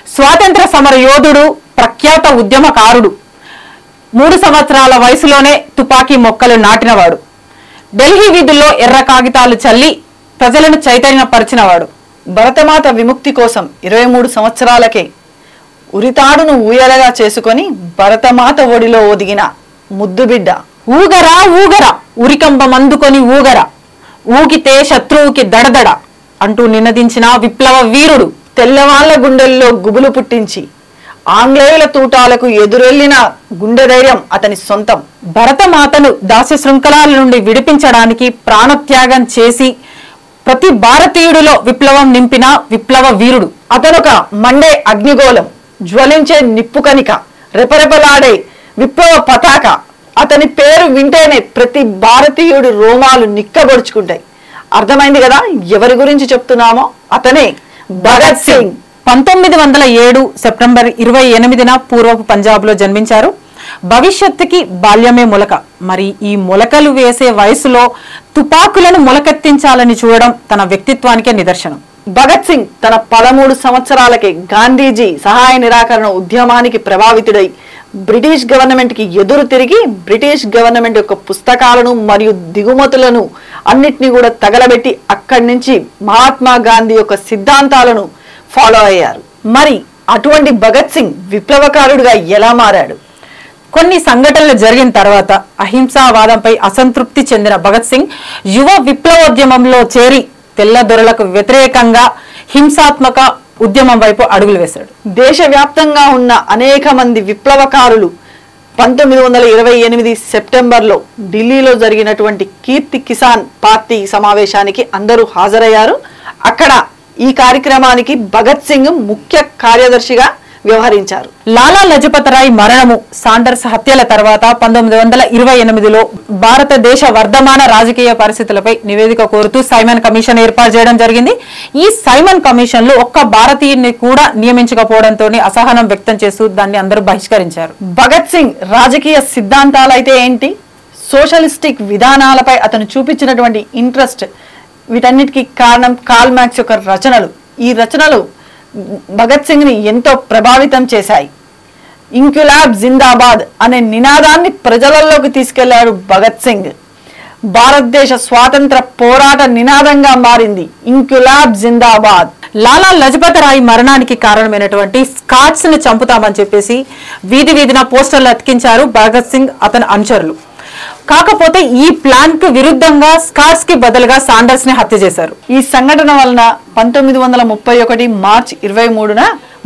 స్వాతంత్ర సమర యోధుడు, ప్రఖ్యాత ఉద్యమకారుడు. 3 సంవత్సరాల వయసులోనే తుపాకీ మొక్కలు నాటినవాడు. ఢిల్లీ వీధుల్లో ఎర్ర కాగితాలు చల్లి ప్రజలను చైతన్యపరిచినవాడు. భరతమాత విముక్తి కోసం 23 సంవత్సరాలకే ఉరితాడును ఊయలగా చేసుకొని భరతమాత ఒడిలో ఒదిగిన ముద్దుబిడ్డ. ఊగరా ఊగరా ఉరికంబం అందుకొని ఊగరా, ఊగితే శత్రువుకి దడదడ అంటూ నినదించిన విప్లవ వీరుడు. తెల్లవాళ్ల గుండెల్లో గుబులు పుట్టించి ఆంగ్లేయుల తూటాలకు ఎదురెళ్లిన గుండె ధైర్యం అతని సొంతం. భరతమాతను దాస్య శృంఖలాల నుండి విడిపించడానికి ప్రాణత్యాగం చేసి ప్రతి భారతీయుడిలో విప్లవం నింపిన విప్లవ వీరుడు. అతనొక మండే అగ్నిగోళం, జ్వలించే నిప్పు కణిక, రెపరెపలాడే విప్లవ పతాక. అతని పేరు వింటేనే ప్రతి భారతీయుడు రోమాలు నిక్కబొడుచుకుంటాయి. అర్థమైంది కదా ఎవరి గురించి చెప్తున్నామో? అతనే భగత్ సింగ్. 1907 సెప్టెంబర్ 28న పూర్వపు పంజాబ్ లో జన్మించారు. భవిష్యత్తుకి బాల్యమే మొలక. మరి ఈ మొలకలు వేసే వయసులో తుపాకులను మొలకెత్తించాలని చూడడం తన వ్యక్తిత్వానికే నిదర్శనం. భగత్ సింగ్ తన 13 సంవత్సరాలకే గాంధీజీ సహాయ నిరాకరణ ఉద్యమానికి ప్రభావితుడై బ్రిటిష్ గవర్నమెంట్ కి ఎదురు తిరిగి బ్రిటిష్ గవర్నమెంట్ యొక్క పుస్తకాలను మరియు దిగుమతులను అన్నిటినీ కూడా తగలబెట్టి అక్కడి నుంచి మహాత్మా గాంధీ యొక్క సిద్ధాంతాలను ఫాలో అయ్యారు. మరి అటువంటి భగత్ సింగ్ విప్లవకారుడిగా ఎలా మారాడు? కొన్ని సంఘటనలు జరిగిన తర్వాత అహింసావాదంపై అసంతృప్తి చెందిన భగత్ సింగ్ యువ విప్లవోద్యమంలో చేరి తెల్ల దొరలకు వ్యతిరేకంగా హింసాత్మక ఉద్యమం వైపు అడుగులు వేశాడు. దేశవ్యాప్తంగా ఉన్న అనేక మంది విప్లవకారులు 1928 సెప్టెంబర్లో ఢిల్లీలో జరిగినటువంటి కీర్తి కిసాన్ పార్టీ సమావేశానికి అందరూ హాజరయ్యారు. అక్కడ ఈ కార్యక్రమానికి భగత్ సింగ్ ముఖ్య కార్యదర్శిగా వ్యవహరించారు. లాలా లజపత్ రాయ్ మరణము, సాండర్స్ హత్యల తర్వాత 1928లో భారతదేశ వర్ధమాన రాజకీయ పరిస్థితులపై నివేదిక కోరుతూ సైమన్ కమిషన్ ఏర్పాటు చేయడం జరిగింది. ఈ సైమన్ కమిషన్ లో ఒక్క భారతీయుని కూడా నియమించకపోవడంతో అసహనం వ్యక్తం చేస్తూ దాన్ని అందరూ బహిష్కరించారు. భగత్ సింగ్ రాజకీయ సిద్ధాంతాలు అయితే ఏంటి, సోషలిస్టిక్ విధానాలపై అతను చూపించినటువంటి ఇంట్రెస్ట్, వీటన్నిటికీ కారణం కార్ల్ మార్క్స్ యొక్క రచనలు. ఈ రచనలు భగత్ సింగ్ ని ఎంతో ప్రభావితం చేశాయి. ఇంక్విలాబ్ జిందాబాద్ అనే నినాదాన్ని ప్రజలలోకి తీసుకెళ్లారు భగత్ సింగ్. భారతదేశ స్వాతంత్ర పోరాట నినాదంగా మారింది ఇంక్విలాబ్ జిందాబాద్. లాలా లజపత్ రాయ్ మరణానికి కారణమైనటువంటి స్కాట్స్ ని చంపుతామని చెప్పేసి వీధి వీధిన పోస్టర్లు అతికించారు భగత్ సింగ్ అతని అనుచరులు. కాకపోతే ఈ ప్లాన్ కు విరుద్ధంగా స్కాట్స్ కి బదులుగా సాండర్స్ ని హత్య చేశారు. ఈ సంఘటన వలన 1931 మార్చి 23న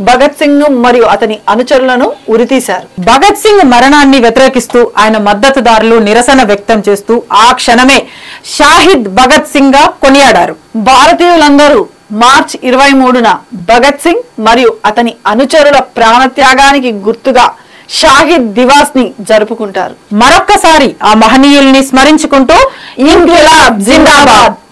భగత్ సింగ్ ను మరియు అతని అనుచరులను ఉరితీశారు. భగత్ సింగ్ మరణాన్ని వ్యతిరేకిస్తూ ఆయన మద్దతుదారులు నిరసన వ్యక్తం చేస్తూ ఆ క్షణమే షాహిద్ భగత్ సింగ్ గా కొనియాడారు. భారతీయులందరూ మార్చి 23న భగత్ సింగ్ మరియు అతని అనుచరుల ప్రాణత్యాగానికి గుర్తుగా షాహిద్ దివాస్ ని జరుపుకుంటారు. మరొక్కసారి ఆ మహనీయుల్ని స్మరించుకుంటూ ఇంక్విలాబ్ జిందాబాద్.